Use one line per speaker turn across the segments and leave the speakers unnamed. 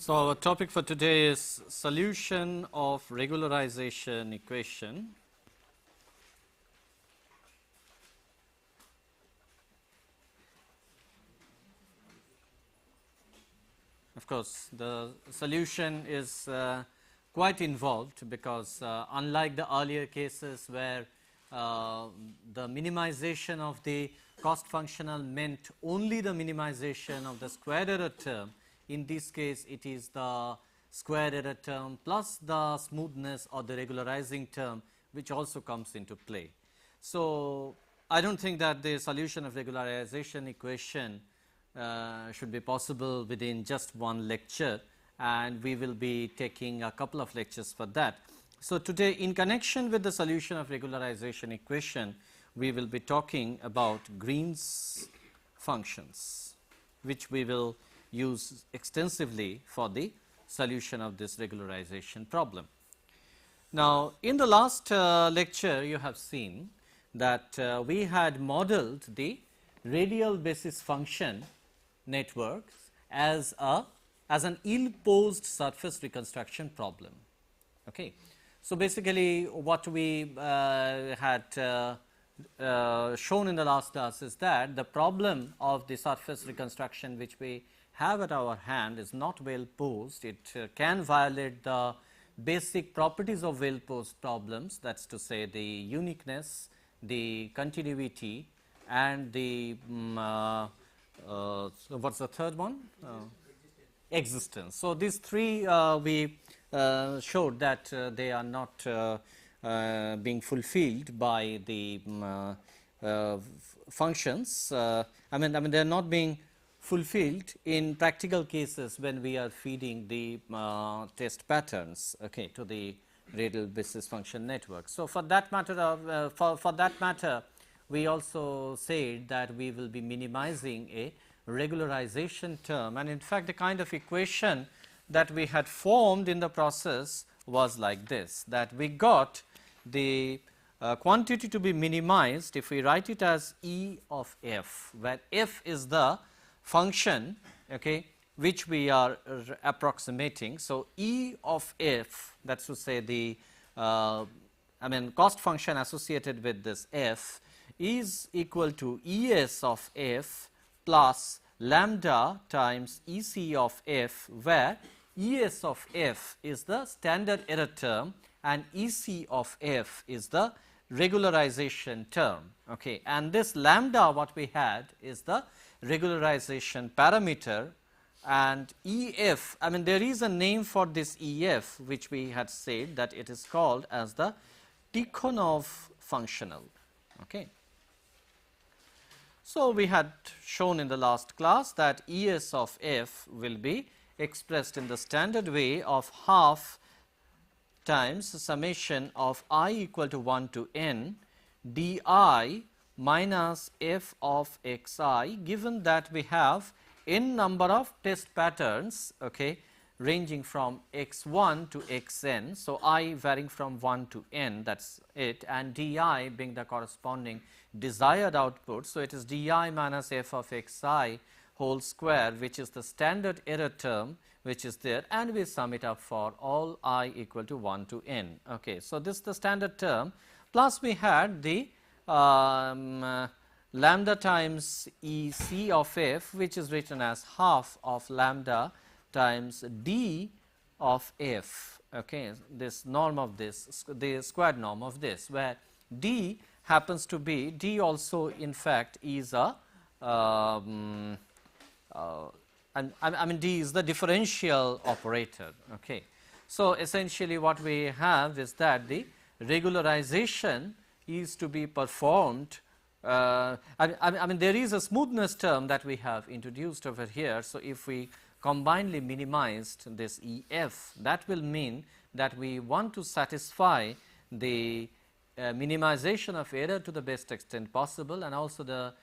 So, our topic for today is solution of regularization equation. Of course, the solution is quite involved because unlike the earlier cases where the minimization of the cost functional meant only the minimization of the square error term, in this case it is the square error term plus the smoothness or the regularizing term which also comes into play. So, I do not think that the solution of regularization equation should be possible within just one lecture, and we will be taking a couple of lectures for that. So, today in connection with the solution of regularization equation, we will be talking about Green's functions, which we will use extensively for the solution of this regularization problem. Now, in the last lecture you have seen that we had modeled the radial basis function networks as an ill-posed surface reconstruction problem. Okay. So, basically what we had shown in the last class is that the problem of the surface reconstruction which we have at our hand is not well posed. It can violate the basic properties of well posed problems, that is to say the uniqueness, the continuity, and the so what is the third one? Existence. So, these three we showed that they are not being fulfilled by the functions. I mean they are not being fulfilled in practical cases when we are feeding the test patterns, okay, to the radial basis function network. So, for that matter for that matter we also said that we will be minimizing a regularization term, and in fact the kind of equation that we had formed in the process was like this, that we got the quantity to be minimized if we write it as E of f, where f is the function, okay, which we are approximating. So, E of f, that is to say the cost function associated with this f is equal to Es of f plus lambda times Ec of f, where Es of f is the standard error term and Ec of f is the regularization term. Okay. And this lambda what we had is the regularization parameter, and EF, there is a name for this EF which we had said that it is called as the Tikhonov functional. Okay. So, we had shown in the last class that Es of f will be expressed in the standard way of half times summation of I equal to 1 to n di minus f of xi, given that we have n number of test patterns, okay, ranging from x1 to xn. So, I varying from 1 to n, that is it, and di being the corresponding desired output. So, it is di minus f of xi whole square, which is the standard error term which is there, and we sum it up for all I equal to 1 to n. Okay. So, this is the standard term, plus we had the lambda times Ec of f, which is written as half of lambda times d of f, okay, this norm of this, the squared norm of this, where d happens to be, d also in fact is a d is the differential operator. Okay. So, essentially what we have is that the regularization is to be performed. There is a smoothness term that we have introduced over here. So, if we combinedly minimized this EF, that will mean that we want to satisfy the minimization of error to the best extent possible, and also the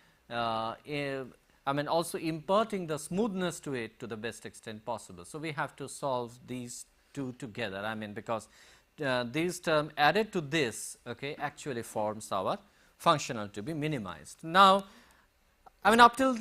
also imparting the smoothness to it to the best extent possible. So, we have to solve these two together, because these term added to this, okay, actually forms our functional to be minimized. Now, I mean, up till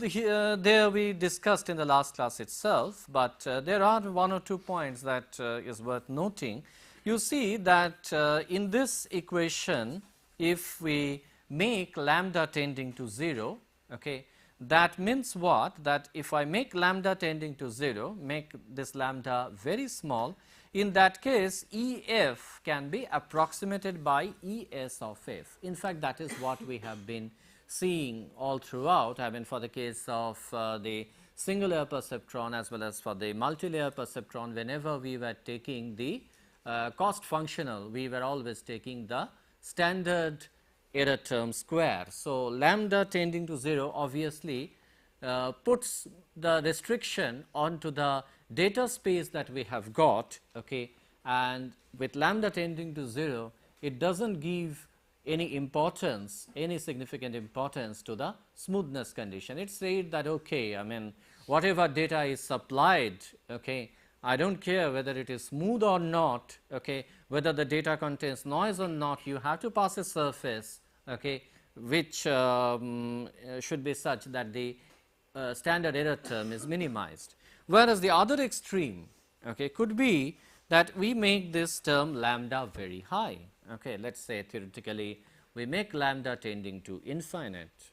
there we discussed in the last class itself, but there are one or two points that is worth noting. You see that in this equation, if we make lambda tending to 0, okay, that means what? That if I make lambda tending to 0, make this lambda very small, in that case EF can be approximated by ES of f. In fact, that is what we have been seeing all throughout. I mean, for the case of the single layer perceptron as well as for the multi-layer perceptron, whenever we were taking the cost functional, we were always taking the standard error term square. So, lambda tending to 0 obviously puts the restriction onto the data space that we have got, okay, and with lambda tending to 0, it does not give any importance, any significant importance to the smoothness condition. It said that, okay, I mean, whatever data is supplied, okay, I do not care whether it is smooth or not, okay, whether the data contains noise or not, you have to pass a surface, okay, which should be such that the standard error term is minimized. Whereas the other extreme, okay, could be that we make this term lambda very high. Okay, let us say theoretically we make lambda tending to infinite.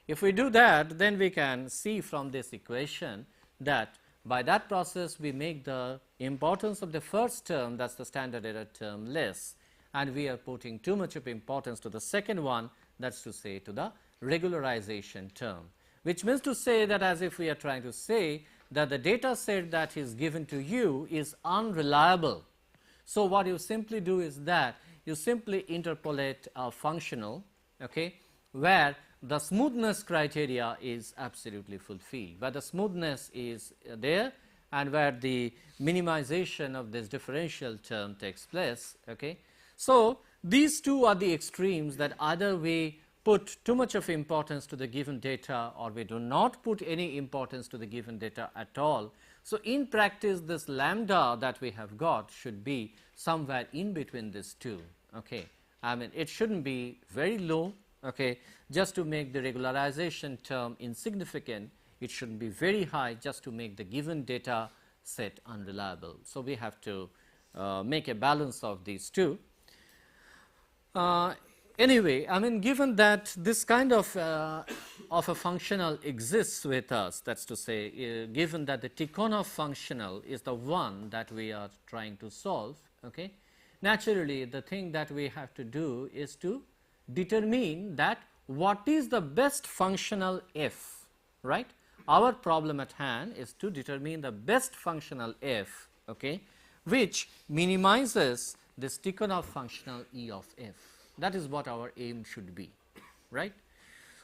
If we do that, then we can see from this equation that by that process we make the importance of the first term, that is the standard error term, less, and we are putting too much of importance to the second one, that is to say to the regularization term, which means to say that as if we are trying to say that the data set that is given to you is unreliable. So, what you simply do is that you simply interpolate a functional, okay, where the smoothness criteria is absolutely fulfilled, where the smoothness is there and where the minimization of this differential term takes place. Okay. So, these two are the extremes, that either we put too much of importance to the given data or we do not put any importance to the given data at all. So, in practice this lambda that we have got should be somewhere in between these two. Okay. I mean, it should not be very low, okay, just to make the regularization term insignificant. It should not be very high just to make the given data set unreliable. So, we have to make a balance of these two. Anyway, I mean, given that this kind of a functional exists with us, that is to say, given that the Tikhonov functional is the one that we are trying to solve, okay, naturally the thing that we have to do is to determine that what is the best functional f, right. Our problem at hand is to determine the best functional f, okay, which minimizes this Tikhonov functional E of f. That is what our aim should be, right.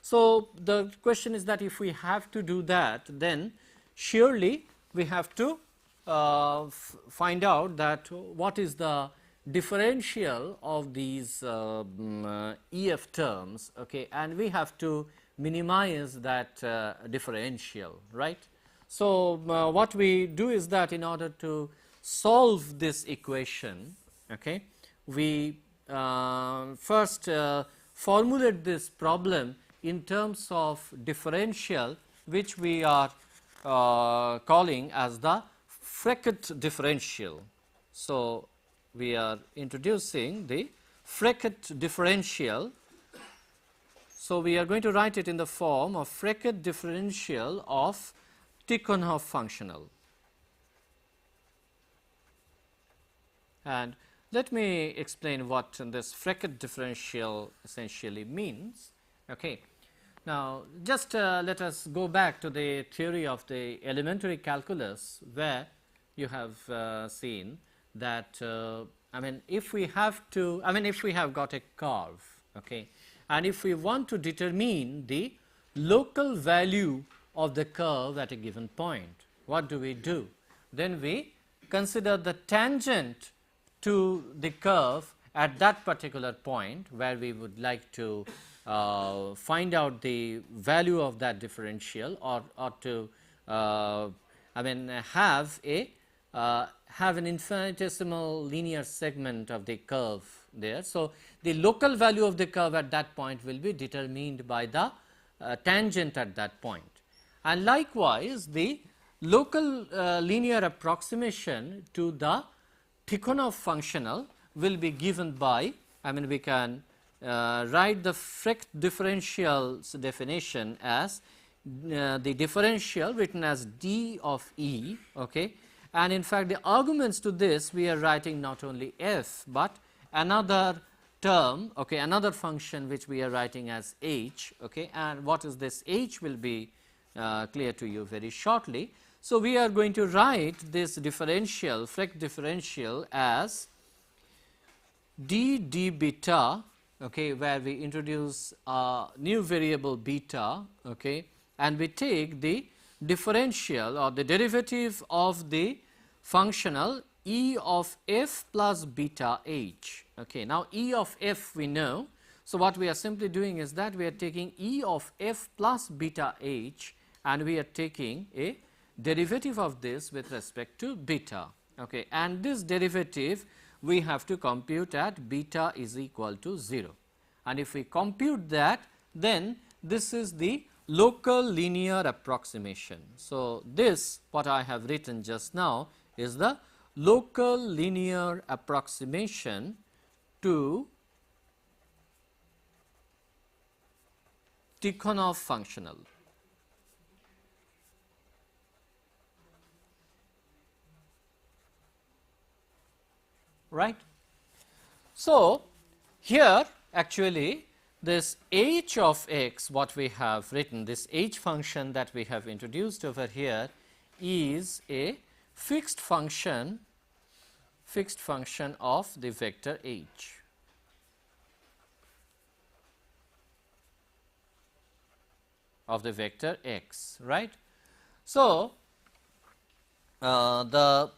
So, the question is that if we have to do that, then surely we have to find out that what is the differential of these EF terms, okay, and we have to minimize that differential, right. So, what we do is that in order to solve this equation, okay, we first formulate this problem in terms of differential, which we are calling as the Freckett differential. So, we are introducing the Freckett differential. So, we are going to write it in the form of Freckett differential of Tikhonov functional. And let me explain what this Freckett differential essentially means. Okay. Now, just let us go back to the theory of the elementary calculus, where you have seen that I mean, if we have to, I mean, if we have got a curve, okay, and if we want to determine the local value of the curve at a given point, what do we do? Then we consider the tangent to the curve at that particular point where we would like to find out the value of that differential, or to I mean have an infinitesimal linear segment of the curve there. So, the local value of the curve at that point will be determined by the tangent at that point. And likewise, the local linear approximation to the Tikhonov functional will be given by, I mean, we can write the Frecht differential's definition as the differential written as d of E, okay. And in fact, the arguments to this we are writing not only f, but another term, okay, another function which we are writing as h, okay. And what is this h will be clear to you very shortly. So, we are going to write this differential, Frecht differential, as d beta, okay, where we introduce a new variable beta, okay, and we take the differential or the derivative of the functional e of f plus beta h. Okay. Now, e of f we know. So, what we are simply doing is that we are taking e of f plus beta h and we are taking a derivative of this with respect to beta, okay. And this derivative we have to compute at beta is equal to 0, and if we compute that, then this is the local linear approximation. So, this what I have written just now is the local linear approximation to Tikhonov functional. Right. So, here actually this h of x, what we have written, this h function that we have introduced over here is a fixed function of the vector h. Of the vector x, right. So, what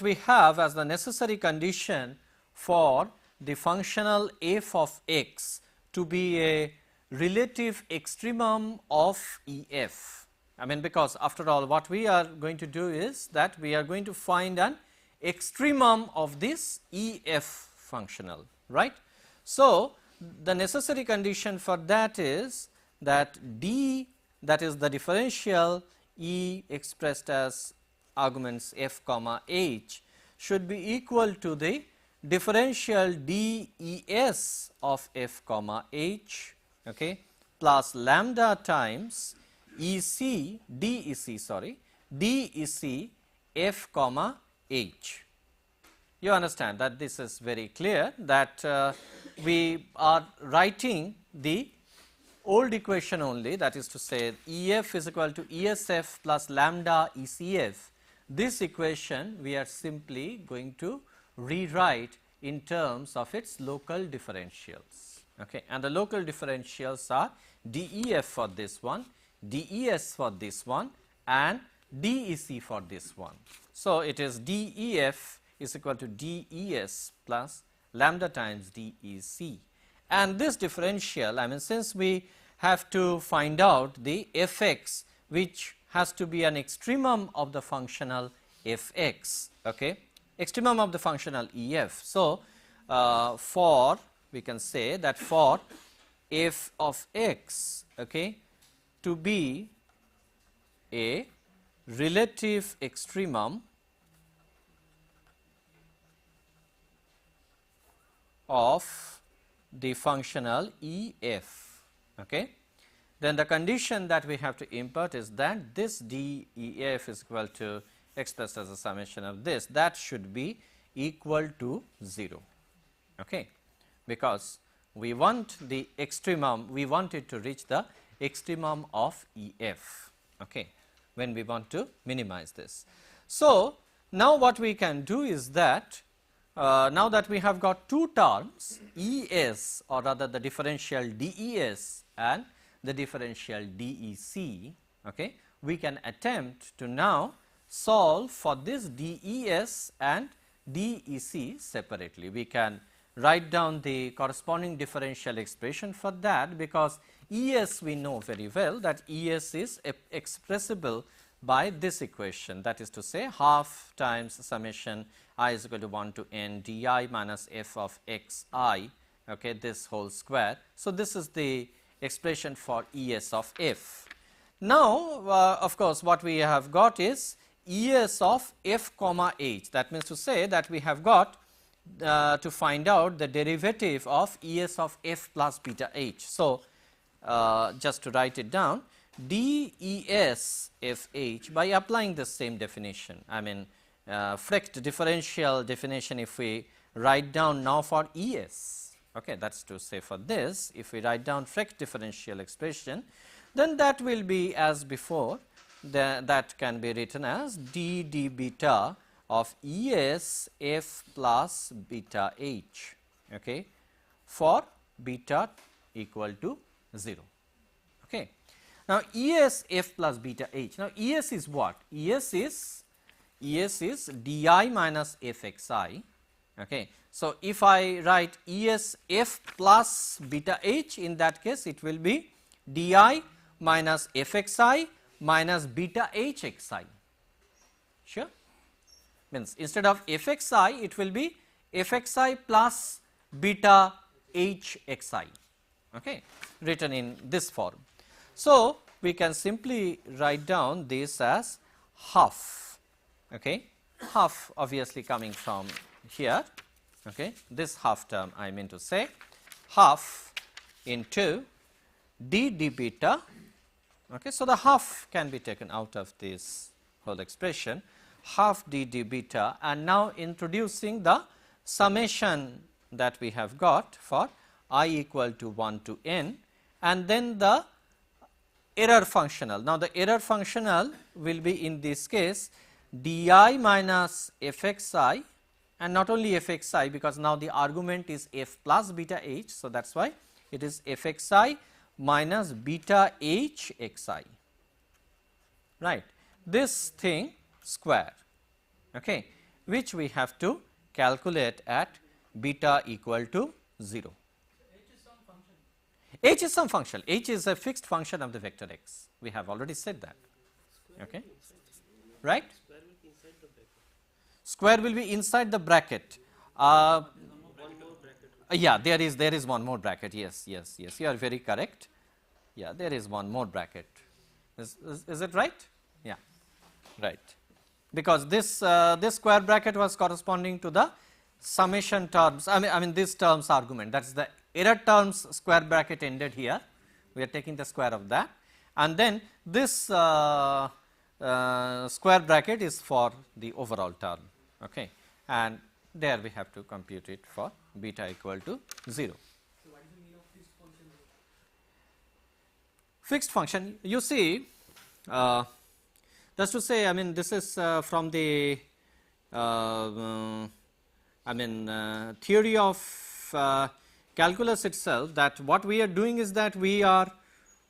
we have as the necessary condition for the functional f of x to be a relative extremum of EF. I mean, because after all what we are going to do is that we are going to find an extremum of this EF functional, right. So, the necessary condition for that is that d, that is the differential E expressed as arguments f comma h, should be equal to the differential des of f comma h, okay, plus lambda times dec f comma h. You understand that this is very clear that we are writing the old equation only, that is to say EF is equal to ESF plus lambda ECF. This equation we are simply going to rewrite in terms of its local differentials, okay. And the local differentials are DEF for this one, DES for this one, and DEC for this one. So, it is DEF is equal to DES plus lambda times DEC, and this differential, I mean, since we have to find out the fx which has to be an extremum of the functional fx, okay, extremum of the functional EF. So, for we can say that for f of x, okay, to be a relative extremum of the functional EF, okay, then the condition that we have to import is that this DEF is equal to expressed as a summation of this, that should be equal to 0, okay, because we want the extremum, we want it to reach the extremum of EF, okay, when we want to minimize this. So, now what we can do is that now that we have got two terms ES, or rather the differential DES and the differential DEC, okay, we can attempt to now solve for this DES and DEC separately. We can write down the corresponding differential expression for that, because ES we know very well that ES is expressible by this equation, that is to say half times summation I is equal to 1 to n di minus f of x I, okay, this whole square. So, this is the expression for Es of f. Now, of course, what we have got is Es of f comma h, that means to say that we have got to find out the derivative of Es of f plus beta h. So, just to write it down, des f h by applying the same definition, I mean Frecht differential definition, if we write down now for Es, okay, that is to say for this, if we write down Frecht differential expression, then that will be as before, that can be written as d beta of Es f plus beta h, okay, for beta equal to 0. Okay. Now, Es f plus beta h. Now, Es is what? Es is di minus fxi. Okay. So, if I write Es f plus beta h, in that case it will be di minus fxi minus beta h xi. Sure? Means instead of fxi, it will be fxi plus beta h xi, okay, written in this form. So, we can simply write down this as half, okay, half obviously coming from here, okay, this half term I mean to say, half into d beta, okay. So, the half can be taken out of this whole expression, half d beta, and now introducing the summation that we have got for I equal to 1 to n, and then the error functional. Now, the error functional will be in this case di minus fxi, and not only fxi, because now the argument is f plus beta h. So, that is why it is fxi minus beta h xi, right, this thing square, okay, which we have to calculate at beta equal to 0. H is some function. H is a fixed function of the vector x. We have already said that. Okay, right? Square will be inside the bracket. Yeah, there is one more bracket. Yes, yes, yes. You are very correct. Yeah, there is one more bracket. Is it right? Yeah, right. Because this this square bracket was corresponding to the summation terms. I mean this terms argument. That is the error terms square bracket ended here. We are taking the square of that, and then this square bracket is for the overall term. Okay, and there we have to compute it for beta equal to 0.
So, what is the meaning of fixed function?
Fixed function, you see, just to say, I mean this is from the theory of calculus itself, that what we are doing is that we are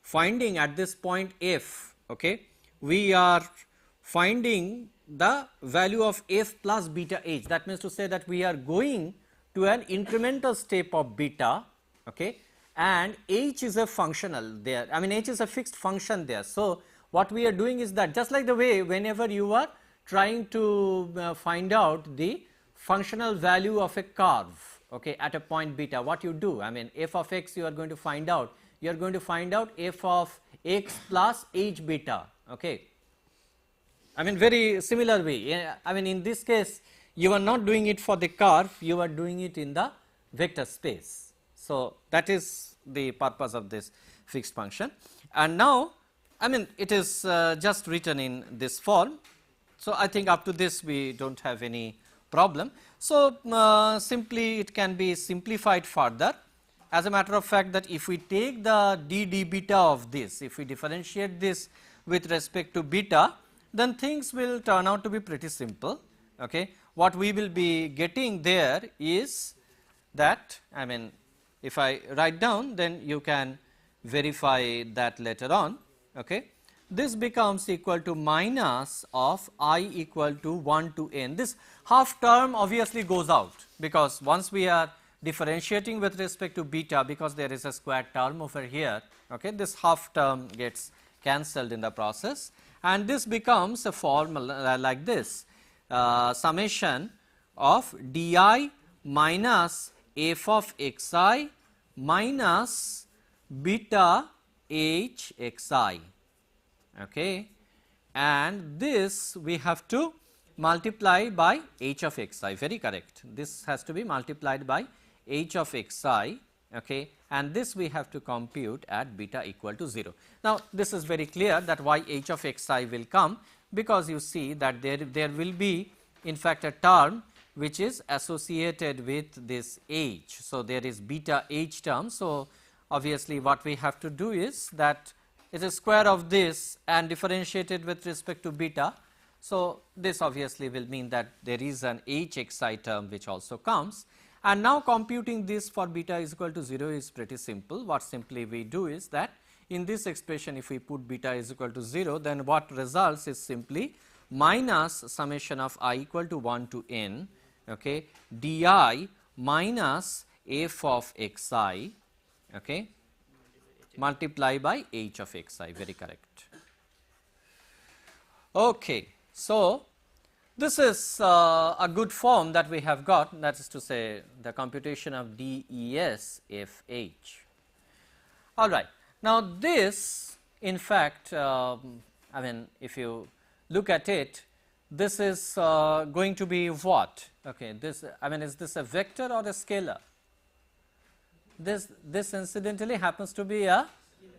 finding at this point f, okay, we are finding the value of f plus beta h. That means to say that we are going to an incremental step of beta, okay, and h is a functional there, I mean h is a fixed function there. So, what we are doing is that just like the way whenever you are trying to find out the functional value of a curve, okay, at a point beta, what you do, I mean f of x you are going to find out, you are going to find out f of x plus h beta, okay. I mean very similar way, I mean in this case you are not doing it for the curve, you are doing it in the vector space. So, that is the purpose of this fixed function, and now I mean it is just written in this form. So, I think up to this we do not have any problem. So, simply it can be simplified further. As a matter of fact, that if we take the d beta of this, if we differentiate this with respect to beta, then things will turn out to be pretty simple. Okay. What we will be getting there is that, I mean if I write down, then you can verify that later on. Okay. This becomes equal to minus of I equal to 1 to n. This half term obviously goes out, because once we are differentiating with respect to beta, because there is a square term over here, okay, this half term gets cancelled in the process, and this becomes a formula like this, summation of di minus f of xi minus beta h xi, okay, and this we have to multiply by h of xi, very correct. This has to be multiplied by h of xi, okay, and this we have to compute at beta equal to 0. Now, this is very clear that why h of xi will come, because you see that there will be in fact a term which is associated with this h. So, there is beta h term. So, obviously, what we have to do is that it is square of this and differentiated with respect to beta. So, this obviously will mean that there is an h xi term which also comes, and now computing this for beta is equal to 0 is pretty simple. What simply we do is that in this expression, if we put beta is equal to 0, then what results is simply minus summation of I equal to 1 to n, okay, di minus f of xi, okay, multiply by h of xi, very correct. Okay. So, this is a good form that we have got, that is to say the computation of DES FH. All right. Now, this in fact, I mean if you look at it, this is going to be what? Okay, this, I mean, is this a vector or a scalar? This incidentally happens to be a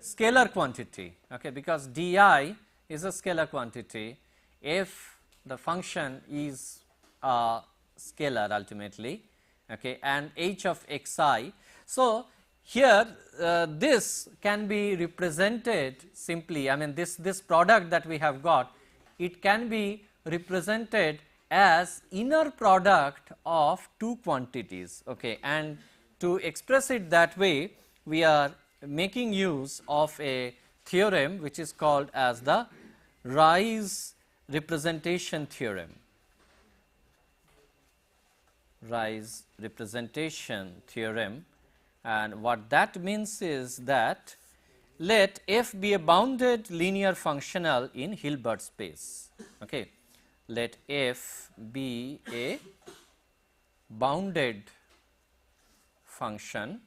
scalar quantity, okay, because di is a scalar quantity if the function is scalar ultimately, okay, and h of xi. So, here this can be represented simply, I mean this product that we have got, it can be represented as inner product of two quantities, okay, and to express it that way we are making use of a theorem which is called as the Rice representation theorem. Rice representation theorem, and what that means is that let f be a bounded linear functional in Hilbert space, okay. Let f be a bounded function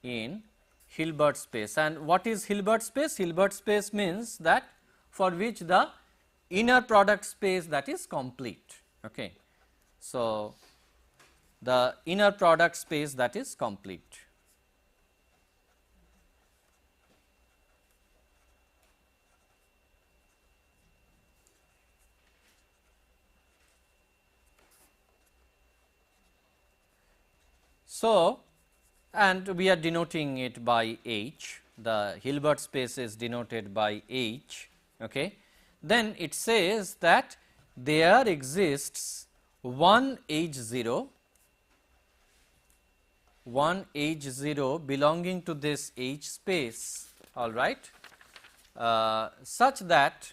in Hilbert space. And what is Hilbert space? Hilbert space means that for which the inner product space that is complete, okay. So, the inner product space that is complete. So, and we are denoting it by H, the Hilbert space is denoted by H, okay. Then it says that there exists one H0 belonging to this H space, all right, such that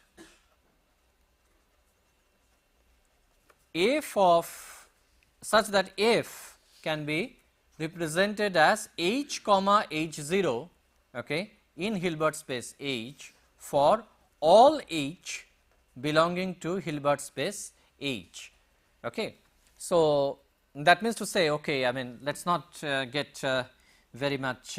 f can be represented as H comma H0, okay, in Hilbert space H for all H belonging to Hilbert space H, okay. So, that means to say, okay, I mean let us not get very much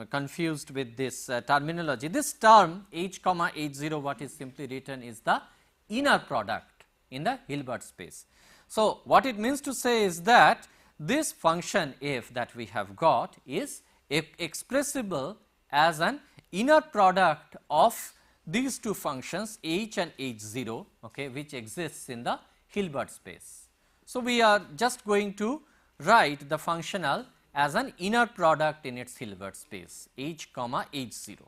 confused with this terminology. This term H comma H0, what is simply written is the inner product in the Hilbert space. So, what it means to say is that this function f that we have got is expressible as an inner product of these two functions h and h0, okay, which exists in the Hilbert space. So, we are just going to write the functional as an inner product in its Hilbert space h comma h0.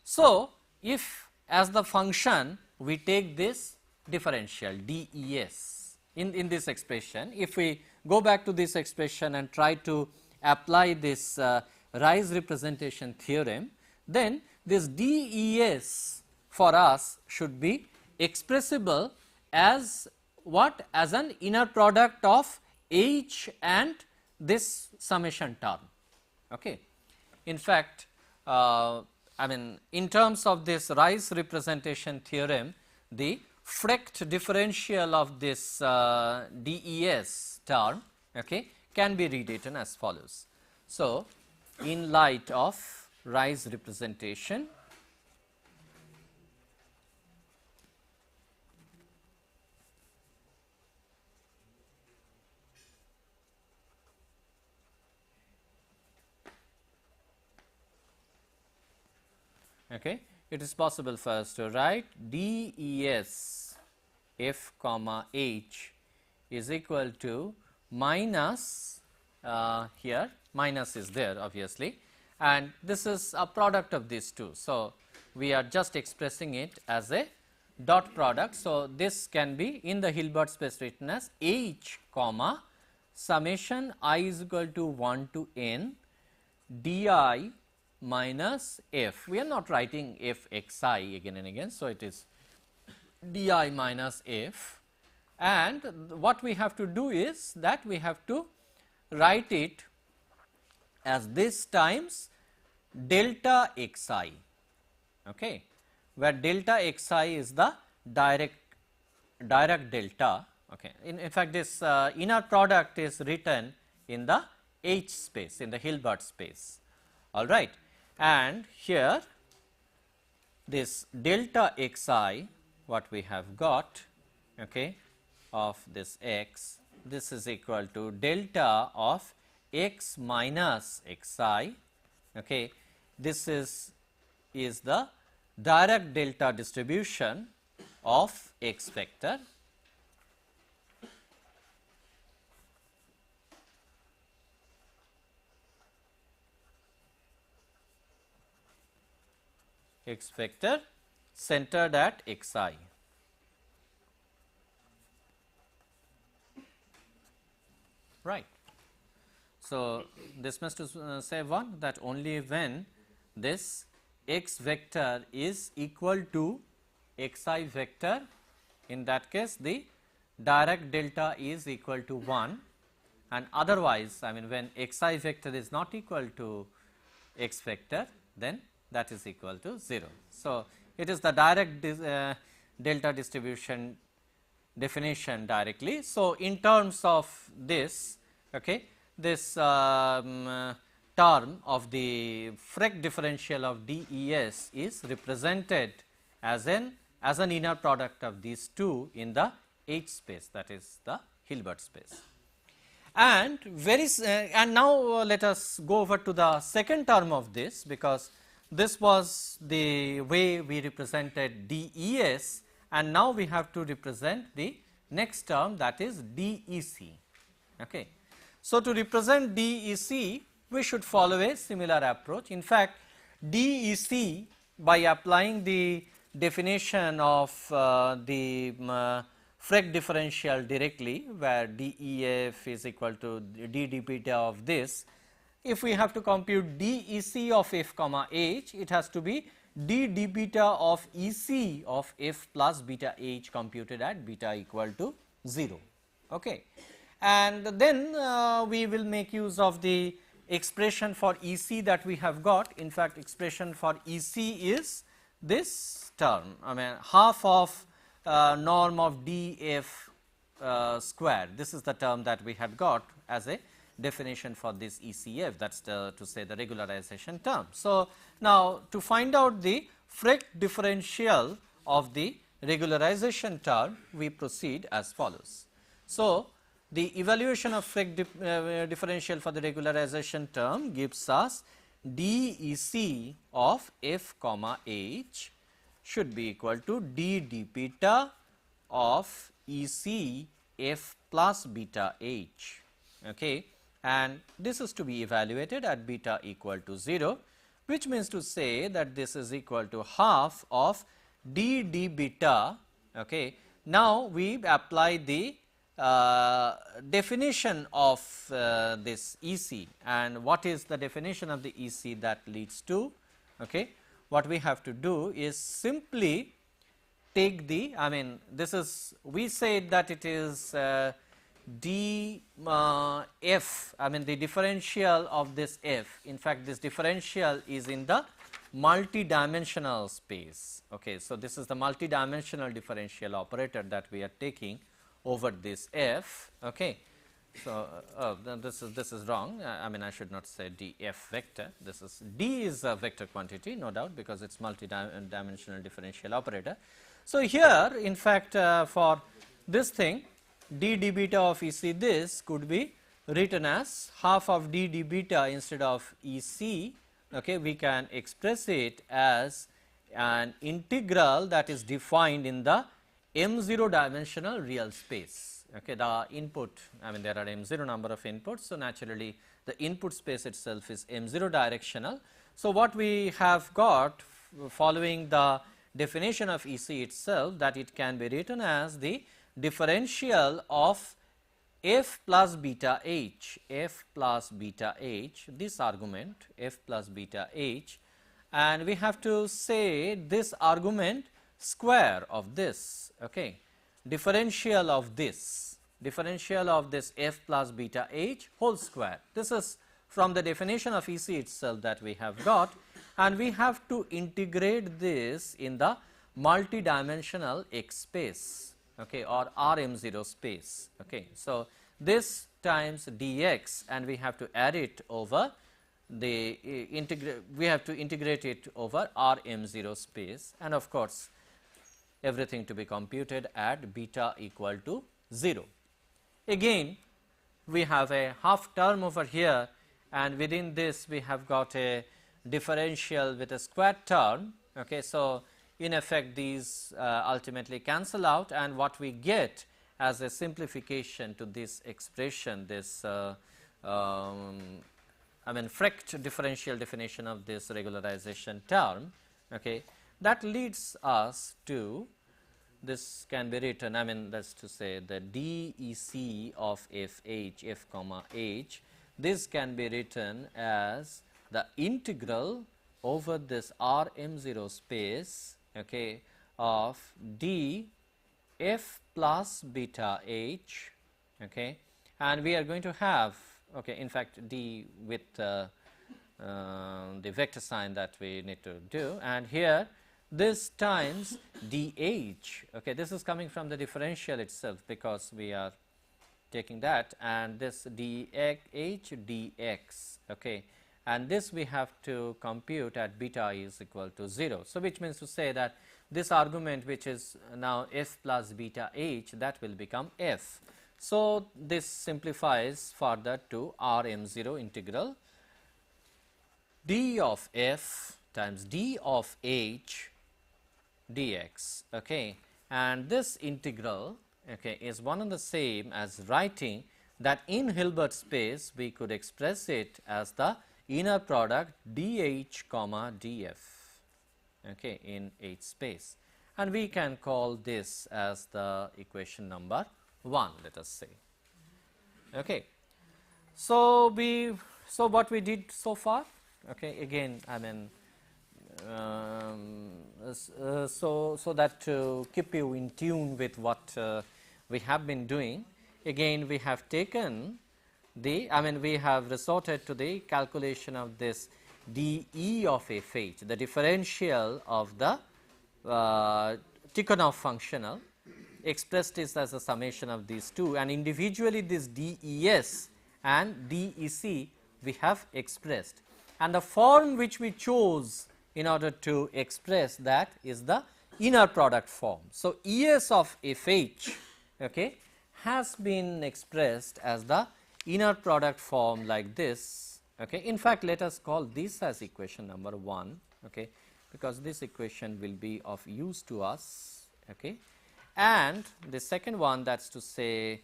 So, if as the function we take this differential des in this expression, if we go back to this expression and try to apply this Rice representation theorem, then this des for us should be expressible as what? As an inner product of h and this summation term, okay. In fact, I mean in terms of this Rice representation theorem, the Frecht differential of this des term, okay, can be rewritten as follows. So, in light of Rice representation. Okay. It is possible for us to write DES f comma h is equal to minus, here minus is there obviously, and this is a product of these two. So, we are just expressing it as a dot product. So, this can be in the Hilbert space written as h comma summation I is equal to 1 to n di minus f. We are not writing f x I again and again. So, it is di minus f, and what we have to do is that we have to write it as this times delta x I, okay, where delta x I is the direct delta. Okay. In fact, this inner product is written in the H space, in the Hilbert space, all right. And here this delta x I, what we have got, okay, of this x, this is equal to delta of x minus x I, okay. This is the direct delta distribution of x vector, centered at x I. Right. So, this must say one, that only when this x vector is equal to x I vector, in that case the direct delta is equal to 1, and otherwise, I mean, when x I vector is not equal to x vector, then that is equal to 0. So, it is the direct delta distribution definition directly. So, in terms of this, okay, this term of the Freck differential of DES is represented as an inner product of these two in the H space, that is the Hilbert space. And and now let us go over to the second term of this, because this was the way we represented DES, and now we have to represent the next term, that is DEC. Okay. So, to represent DEC, we should follow a similar approach. In fact, DEC, by applying the definition of the Freck differential directly, where DEF is equal to d d beta of this, if we have to compute DEC of f comma h, it has to be d d beta of EC of f plus beta h computed at beta equal to 0. Okay. And then we will make use of the expression for EC that we have got. In fact, expression for EC is this term, I mean half of norm of df square. This is the term that we had got as a definition for this ECF, that is to say the regularization term. So, now to find out the Freck differential of the regularization term, we proceed as follows. So, the evaluation of Freck differential for the regularization term gives us DEC of f comma h should be equal to d d beta of EC f plus beta h. Okay. And this is to be evaluated at beta equal to 0, which means to say that this is equal to half of d d beta. Okay. Now, we apply the definition of this EC, and what is the definition of the EC that leads to? Okay. What we have to do is simply take the, I mean, this is, we said that it is d f, I mean the differential of this f. In fact, this differential is in the multi-dimensional space. Okay. So, this is the multi-dimensional differential operator that we are taking over this f. Okay. Then this is wrong. I mean, I should not say df vector. This is d is a vector quantity, no doubt, because it's multi-dimensional differential operator. So here, in fact, for this thing, d d beta of EC this could be written as half of d d beta instead of EC. Okay, we can express it as an integral that is defined in the M0 dimensional real space. Okay, the input, I mean there are M0 number of inputs. So, naturally the input space itself is M0 directional. So, what we have got following the definition of EC itself, that it can be written as the differential of f plus beta h, this argument f plus beta h, and we have to say this argument square of this, okay, differential of this f plus beta h whole square. This is from the definition of EC itself that we have got, and we have to integrate this in the multidimensional X space, okay, or RM0 space. Okay. So, this times dx, and we have to add it over the we have to integrate it over RM0 space, and of course, everything to be computed at beta equal to 0. Again, we have a half term over here, and within this we have got a differential with a square term. Okay. So, in effect these ultimately cancel out, and what we get as a simplification to this expression, this I mean Frecht differential definition of this regularization term, okay, that leads us to, this can be written, I mean that is to say the dEc of f comma h, this can be written as the integral over this RM0 space, okay, of d f plus beta h, okay, and we are going to have, okay, in fact d with the vector sign that we need to do, and here this times dh, okay, this is coming from the differential itself because we are taking that, and this dh dx, okay, and this we have to compute at beta is equal to 0. So, which means to say that this argument which is now f plus beta h, that will become f. So, this simplifies further to RM0 integral d of f times d of h dx, okay, and this integral, okay, is one and the same as writing that in Hilbert space we could express it as the inner product dh comma df, okay, in H space, and we can call this as the equation number 1, let us say. Okay. So, what we did so far, okay, again I mean so that to keep you in tune with what we have been doing, again we have taken the, I mean we have resorted to the calculation of this dE of fh, the differential of the Tikhonov functional, expressed is as a summation of these two, and individually this dEs and dEc we have expressed, and the form which we chose in order to express that is the inner product form. So, Es of fh, okay, has been expressed as the inner product form like this. Okay. In fact, let us call this as equation number 1, okay, because this equation will be of use to us. Okay. And the second one, that is to say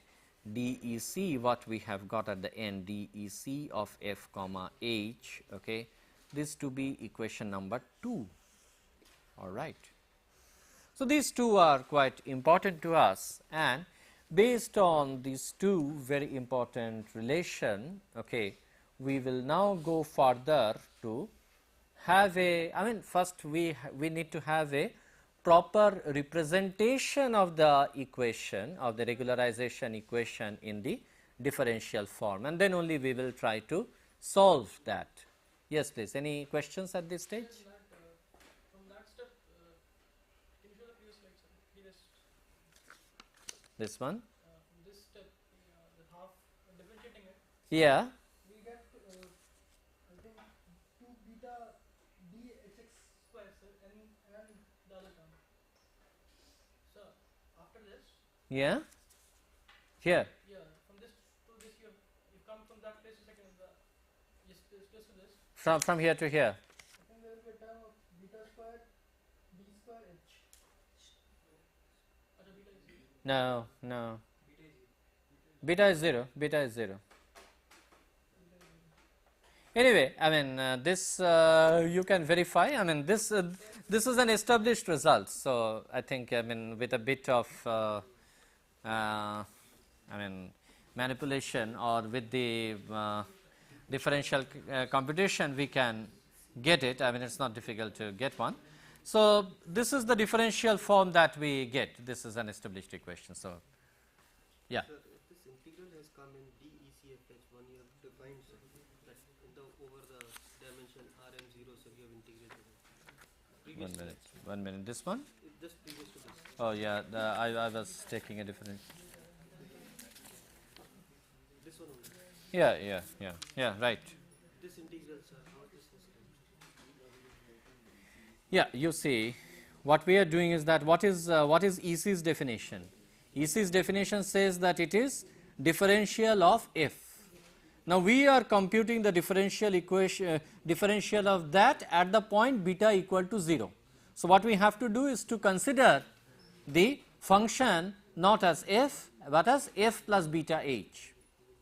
dEc, what we have got at the end, dEc of f comma h, okay, this to be equation number 2. All right. So, these two are quite important to us, and based on these two very important relation, okay, we will now go further to have a, I mean first we need to have a proper representation of the equation, of the regularization equation in the differential form, and then only we will try to solve that. Yes, please. Any questions at this stage?
From that step, can you show the previous slide, sir? Previous,
This one?
from this step, the half
Yeah.
we get I think 2 beta d hx square, sir, and the other term. So after this,
Yeah. Here.
yeah, from this to this you've come from that place to second just this to this.
From here to here.
I think there will be a term of beta square d square h. Beta is 0.
No, no. Beta is 0. Beta is 0. Anyway, I mean this you can verify. I mean this this is an established result. So I think I mean with a bit of I mean manipulation or with the differential computation we can get it. I mean it's not difficult to get one. So this is the differential form that we get. This is an established equation. So yeah.
Sir, this integral has come in DECFH one you have defined, sir, that in the over the dimension Rm0, so you have integrated it. Previous
1 minute.
slides.
1 minute. This one?
Just previous to this.
Oh yeah. I was taking a different.
This one only.
Yeah. Right.
This integral, sir, how this has come?
Yeah, you see, what we are doing is that what is EC's definition? EC's definition says that it is differential of f. Now we are computing the differential equation, differential of that at the point beta equal to 0. So what we have to do is to consider the function not as f but as f plus beta h.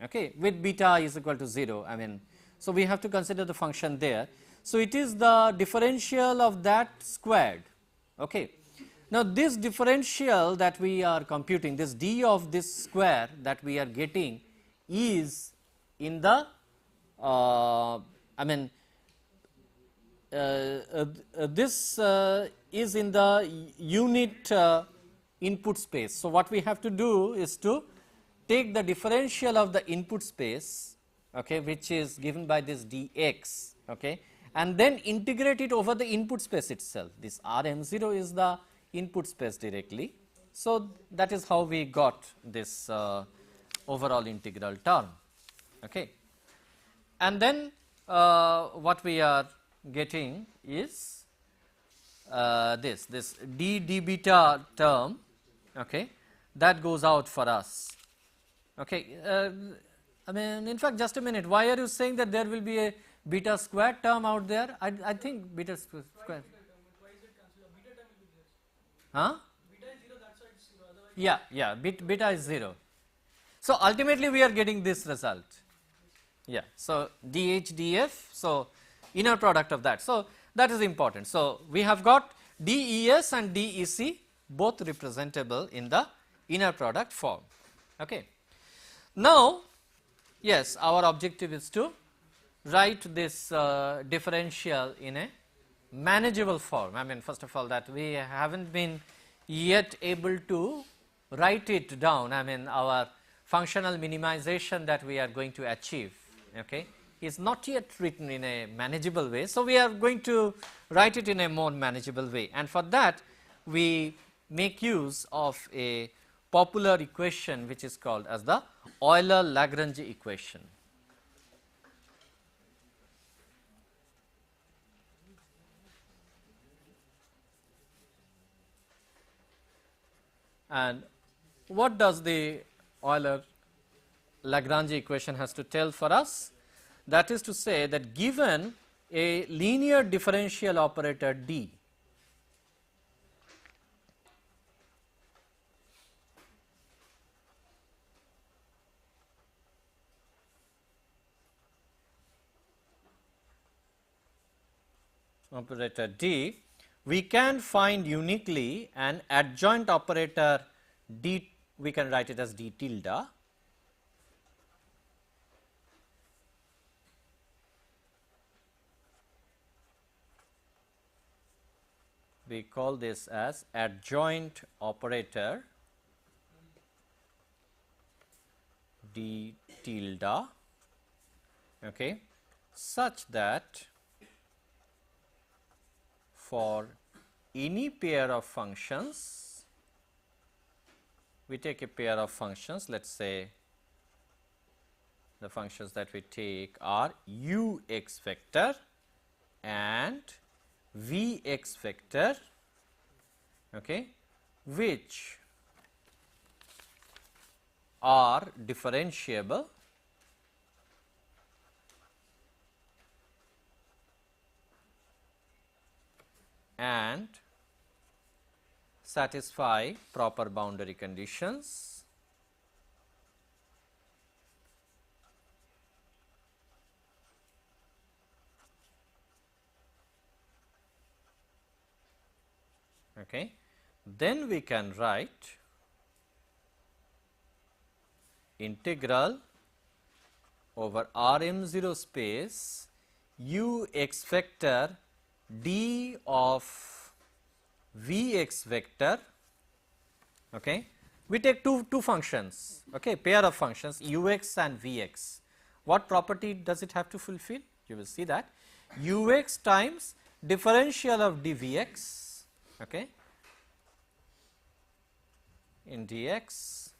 Okay, with beta is equal to 0. I mean, so we have to consider the function there. So it is the differential of that squared. Okay. Now this differential that we are computing, this d of this square that we are getting is in the I mean this is in the unit input space. So what we have to do is to take the differential of the input space, okay, which is given by this dx, okay, and then integrate it over the input space itself. This Rm0 is the input space directly. So that is how we got this overall integral term, okay. And then what we are getting is this d beta term, okay, that goes out for us, okay. I mean, in fact, just a minute, why are you saying that there will be a beta squared term out there? I think beta squared.
Why is it cancelled? Beta term will be there.
Huh?
Beta is 0, that side is 0, otherwise.
Yeah, beta is 0. So ultimately we are getting this result. Yeah, so dH dF, so inner product of that. So that is important. So we have got DES and DEC both representable in the inner product form. Okay. Now, yes, our objective is to write this differential in a manageable form. I mean, first of all, that we haven't been yet able to write it down. I mean, our functional minimization that we are going to achieve, okay, is not yet written in a manageable way. So we are going to write it in a more manageable way, and for that we make use of a popular equation which is called as the Euler Lagrange equation. And what does the Euler Lagrange equation has to tell for us? That is to say that given a linear differential operator D, we can find uniquely an adjoint operator D, we can write it as D tilde, we call this as adjoint operator D tilde, okay, such that for any pair of functions, we take a pair of functions, let us say the functions that we take are ux vector and vx vector, okay, which are differentiable and satisfy proper boundary conditions. Okay. Then we can write integral over Rm0 space ux vector d of vx vector. Okay. We take two functions, okay, pair of functions ux and vx. What property does it have to fulfill? You will see that ux times differential of dvx, okay, in dx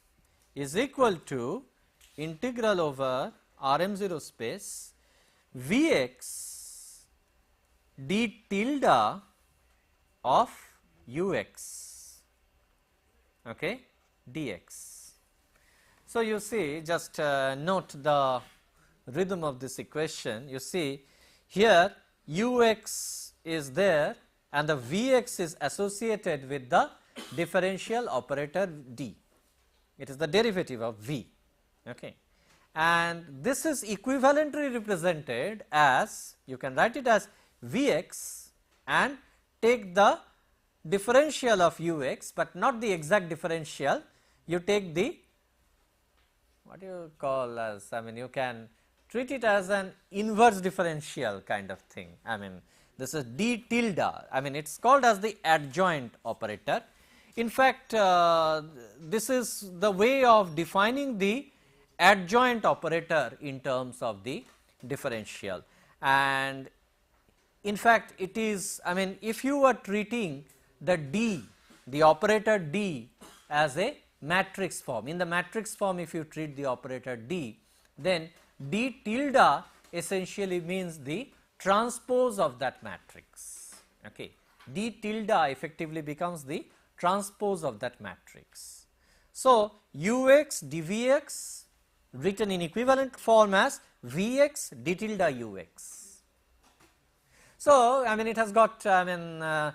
is equal to integral over Rm0 space Vx d tilde of ux, okay, dx. So, you see, just note the rhythm of this equation. You see here ux is there and the Vx is associated with the differential operator d. It is the derivative of v, okay, and this is equivalently represented as, you can write it as Vx and take the differential of ux, but not the exact differential. You take the, what you call as, I mean, you can treat it as an inverse differential kind of thing. I mean, this is d tilde, I mean, it is called as the adjoint operator. In fact, this is the way of defining the adjoint operator in terms of the differential, and in fact, it is, I mean, if you are treating the d, the operator d as a matrix form, in the matrix form if you treat the operator d, then d tilde essentially means the transpose of that matrix, okay. D tilde effectively becomes the transpose of that matrix. So, ux dvx written in equivalent form as vx d tilde ux. So, I mean, it has got, I mean,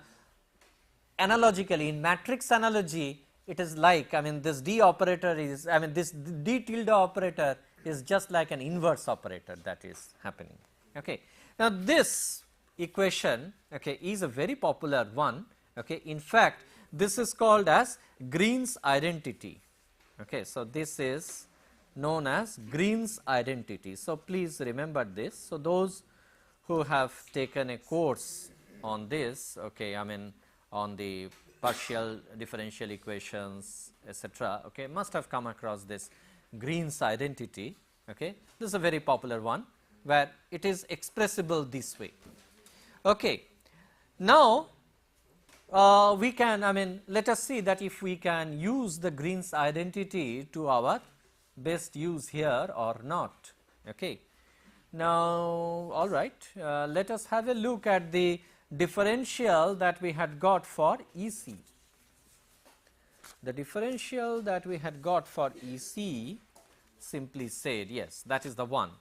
analogically in matrix analogy, it is like, I mean, this d operator is, I mean, this d tilde operator is just like an inverse operator that is happening, okay. Now, this equation, okay, is a very popular one, okay. In fact, this is called as Green's identity, okay. So, this is known as Green's identity. So, please remember this. So, those who have taken a course on this, okay, I mean, on the partial differential equations, etc., okay, must have come across this Green's identity, okay. This is a very popular one where it is expressible this way, okay. Now, we can, I mean, let us see that if we can use the Green's identity to our best use here or not, okay. Now, all right, let us have a look at the differential that we had got for EC. The differential that we had got for EC simply said, yes, that is the one,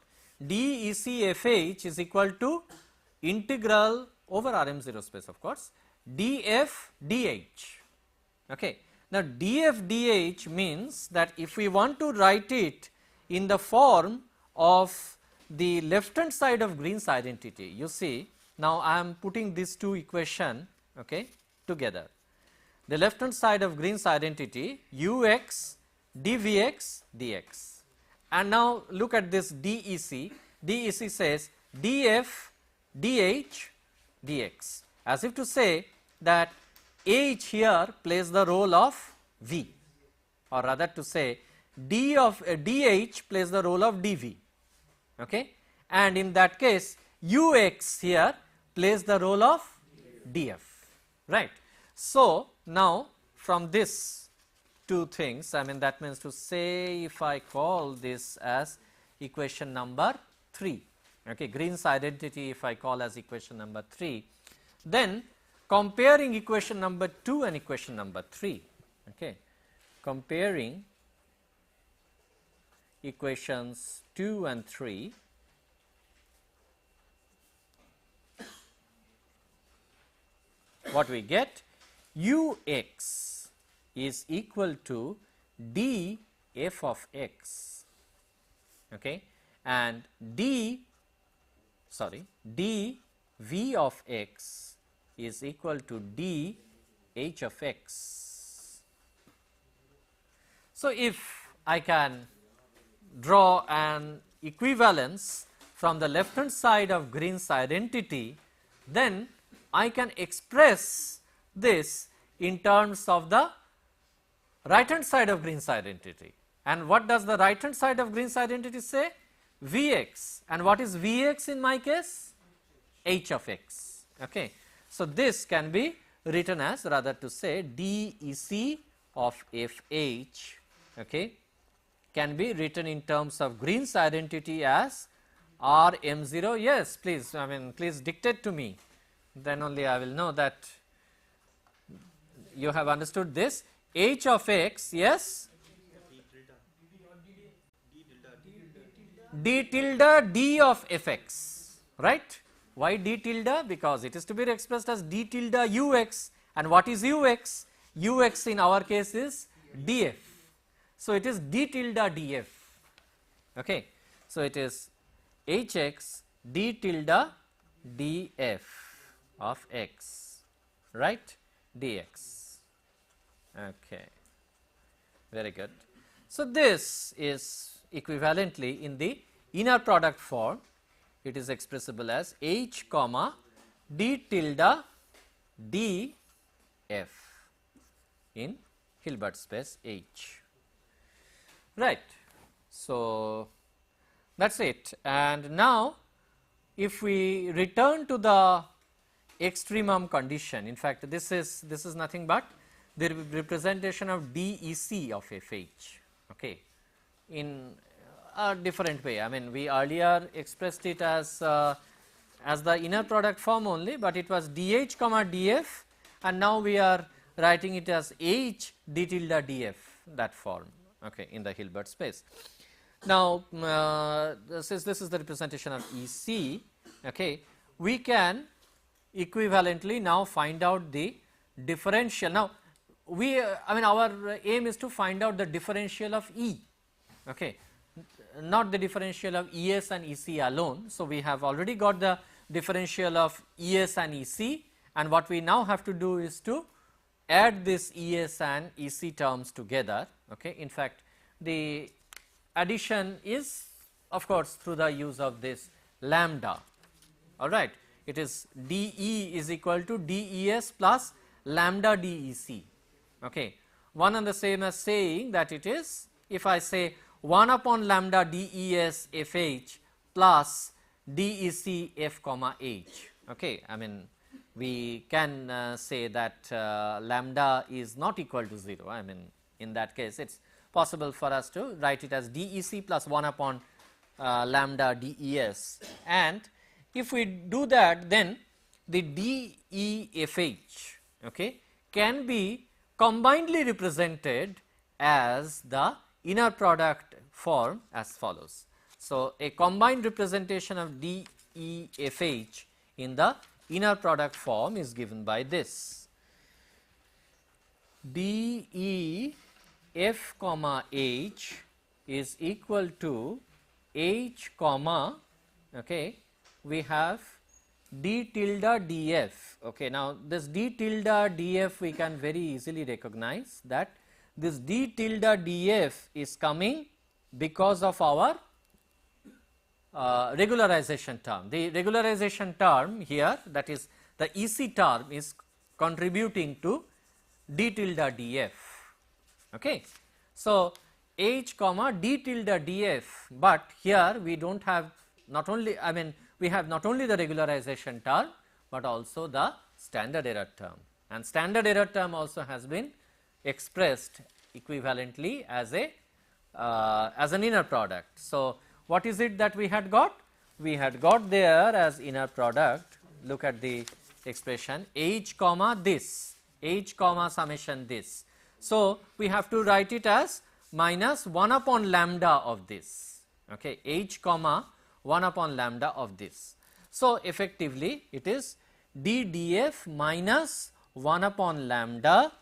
dECFH is equal to integral over Rm0 space, of course, df dh, okay. Now, df dh means that if we want to write it in the form of the left hand side of Green's identity, you see, now I am putting these two equation, okay, together. The left hand side of Green's identity ux dvx dx, and now look at this dEC. dEC says df dh dx, as if to say that h here plays the role of v, or rather to say d of dh plays the role of dv, okay, and in that case ux here plays the role of df, right. So, now from this two things, I mean, that means to say, if I call this as equation number 3. Okay, Green's identity if I call as equation number 3, then comparing equation number 2 and equation number 3, okay, comparing equations 2 and 3, what we get, ux is equal to d f of x, okay, and d v of x is equal to d h of x. So, if I can draw an equivalence from the left hand side of Green's identity, then I can express this in terms of the right hand side of Green's identity. And what does the right hand side of Green's identity say? Vx, and what is Vx in my case? H of x. Okay. So, this can be written as, rather to say, dEc of Fh, okay, can be written in terms of Green's identity as Rm0. Yes, please, I mean, please dictate to me, then only I will know that you have understood this. H of x, yes, d tilde d of fx, right. Why d tilde? Because it is to be expressed as d tilde ux, and what is ux? Ux in our case is df. So, it is d tilde df. Okay. So, it is hx d tilde df of x, right, dx. Okay. Very good. So, this is equivalently in the inner product form, it is expressible as h comma d tilde df in Hilbert space H, right. So, that is it. And now, if we return to the extremum condition, in fact, this is nothing but the representation of dEc of Fh, okay, in a different way. I mean, we earlier expressed it as the inner product form only, but it was dH comma df, and now we are writing it as h d tilde df, that form, okay, in the Hilbert space. Now, since this is the representation of EC, okay, we can equivalently now find out the differential. Now, I mean, our aim is to find out the differential of E, okay, not the differential of ES and EC alone. So, we have already got the differential of ES and EC, and what we now have to do is to add this ES and EC terms together, okay. In fact, the addition is of course through the use of this lambda, alright. It is dE is equal to dEs plus lambda dEc, okay. One and the same as saying that it is, if I say 1 upon lambda dEs Fh plus dEc f comma h, okay. I mean, we can say that lambda is not equal to 0. I mean, in that case it is possible for us to write it as dEc plus 1 upon lambda dEs, and if we do that, then the dEfh, okay, can be combinedly represented as the inner product form as follows. So, a combined representation of dEfh in the inner product form is given by this: dE f comma h is equal to h comma, okay, we have d tilde df. Okay, now, this d tilde df we can very easily recognize that this d tilde df is coming because of our regularization term. The regularization term here, that is the EC term, is contributing to d tilde df. Okay. So, h comma d tilde df, but here we do not have, not only, I mean, we have not only the regularization term, but also the standard error term, and standard error term also has been expressed equivalently as a as an inner product. So, what is it that we had got? We had got there as inner product, look at the expression h comma this, h comma summation this. So, we have to write it as minus 1 upon lambda of this, okay, h comma 1 upon lambda of this. So, effectively it is d df minus 1 upon lambda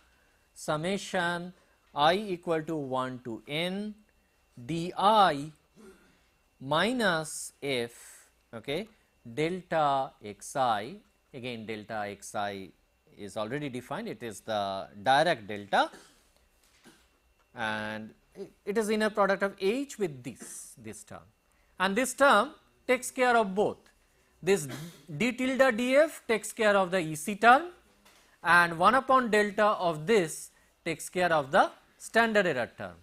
summation I equal to 1 to n di minus f, okay, delta xi, again delta xi is already defined, it is the direct delta, and it is inner product of h with this term, and this term takes care of both. This d tilde df takes care of the EC term, and 1 upon delta of this takes care of the standard error term,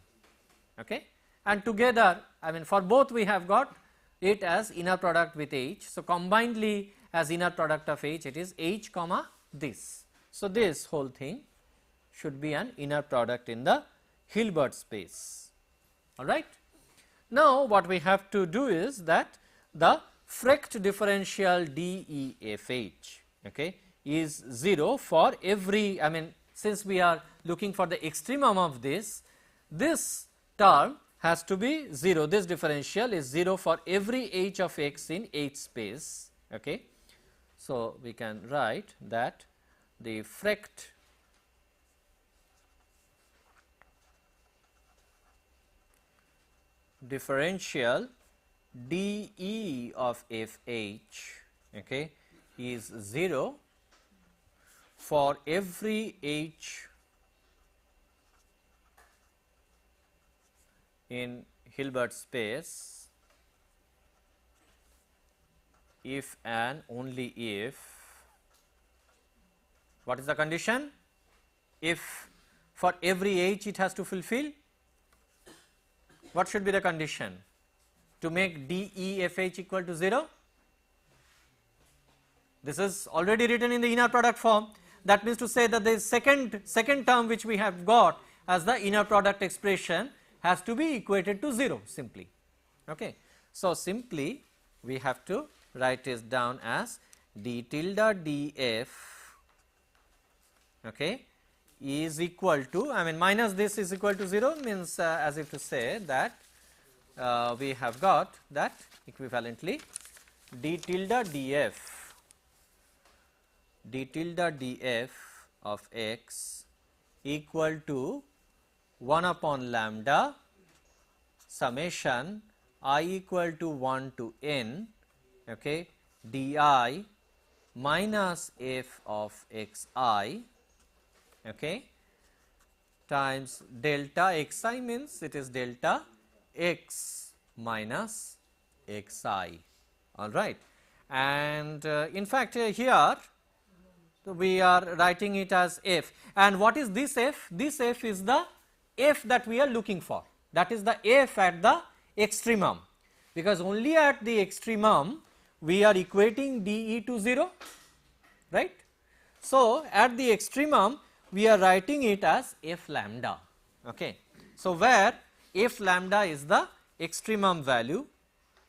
okay. And together, I mean, for both we have got it as inner product with h. So, combinedly as inner product of h, it is h comma this. So, this whole thing should be an inner product in the Hilbert space, all right. Now, what we have to do is that the Frecht differential DEFH, okay, is 0 for every, I mean, since we are looking for the extremum of this term has to be 0, this differential is 0 for every h of x in H space, okay. So, we can write that the Frecht differential dE of fh, okay, is 0 for every h in Hilbert space if and only if, what is the condition? If for every h it has to fulfill, what should be the condition to make DEFH equal to 0? This is already written in the inner product form. That means to say that the second term which we have got as the inner product expression has to be equated to 0 simply, okay. So, simply we have to write it down as d tilde df, okay, is equal to, I mean, minus this is equal to 0 means as if to say that we have got that equivalently d tilde df of x equal to 1 upon lambda summation I equal to 1 to n, okay, di minus f of xi, okay, times delta xi means it is delta x minus xi, all right. And in fact, here we are writing it as f, and what is this f? This f is the f that we are looking for, that is the f at the extremum, because only at the extremum we are equating dE to 0, right. So, at the extremum we are writing it as f lambda, okay. So, where f lambda is the extremum value,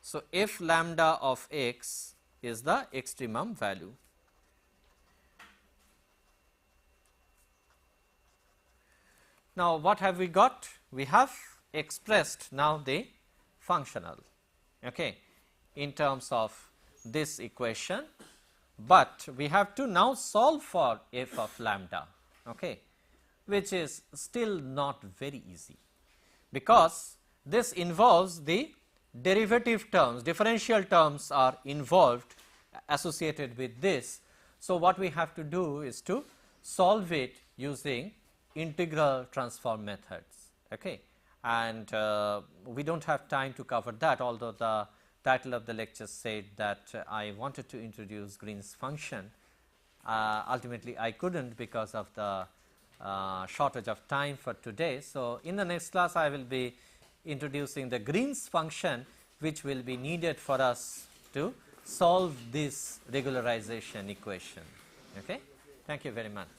so f lambda of x is the extremum value. Now, what have we got? We have expressed now the functional, okay, in terms of this equation, but we have to now solve for f of lambda, okay, which is still not very easy, because this involves the derivative terms, differential terms are involved associated with this. So, what we have to do is to solve it using integral transform methods, okay, and we do not have time to cover that, although the title of the lecture said that I wanted to introduce Green's function. Ultimately, I could not because of the shortage of time for today. So, in the next class I will be introducing the Green's function, which will be needed for us to solve this regularization equation, okay. Thank you very much.